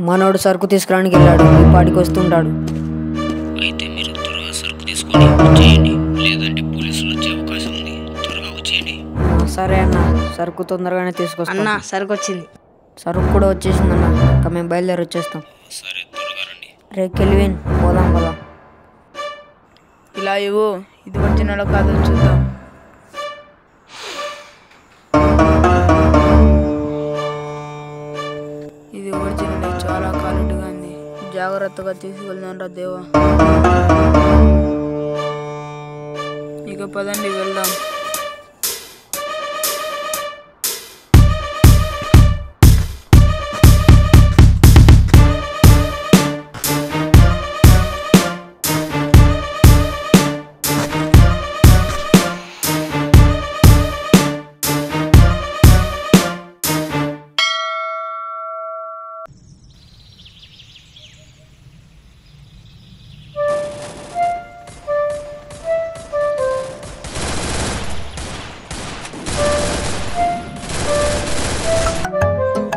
మనోడు సరుకు తీసుకురానికి వెళ్ళాడు, ఈ పాటికి వస్తుంటాడు. అయితే మీరు త్వరగా సరుకు తీసుకొని వచ్చేయండి, లేదంటే పోలీసులు వచ్చే అవకాశం ఉంది. త్వరగా వచ్చేయండి. సరే అన్న, సరుకు తొందరగానే తీసుకొస్తాం. అన్న సరుకు వచ్చింది. సరుకు కూడా వచ్చేసిందన్న, ఇంకా మేము బయలుదేరి వచ్చేస్తాం. సరే, త్వరగా రండి. రే కెల్విన్, పోదాం పోదాం. ఇలా ఇవ్వు, ఇది వచ్చినాడో కాదో చూద్దాం. ఇది ఒరిజినల్, చాలా క్వాలిటీగా ఉంది. జాగ్రత్తగా తీసుకెళ్దాం రా దేవా. ఇక పదండి వెళ్దాం.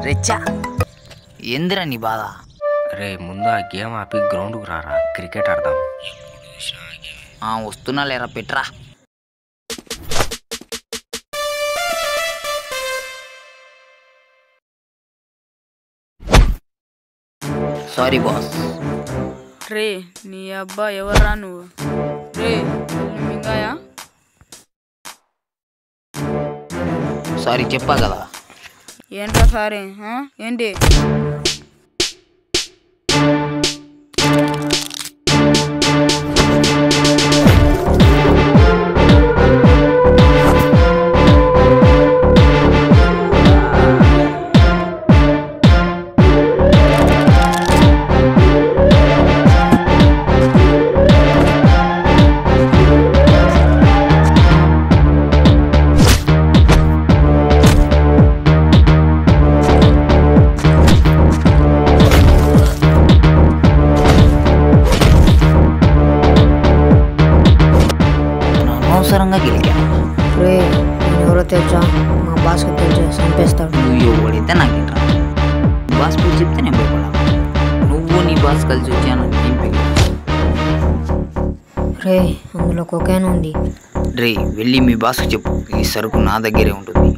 రెచ్చా, ఏందిరా నీ బాధ? రే, ముందు ఆ గేమ్ ఆపి గ్రౌండ్కు రారా, క్రికెట్ ఆడదాం. వస్తున్నా లేరా, పెట్రా. Sorry boss. రే నీ అబ్బా, ఎవర్రా నువ్వు? రే మింగాయా? సారీ చెప్పా కదా. ఏంట్రా సారీ? ఏంటి? అనవసరంగా గెలికాను. రే ఎవరో తెచ్చా, మా బాస్కి తెచ్చి చంపేస్తాడు. నువ్వు ఎవడైతే నాకేంట్రా, బాస్ పేరు చెప్తే నేను భయపడా. నువ్వు నీ బాస్ కలిసి వచ్చాను. రే అందులో కొకేన్ ఉంది. రే వెళ్ళి మీ బాస్కి చెప్పు, ఈ సరుకు నా దగ్గరే ఉంటుంది.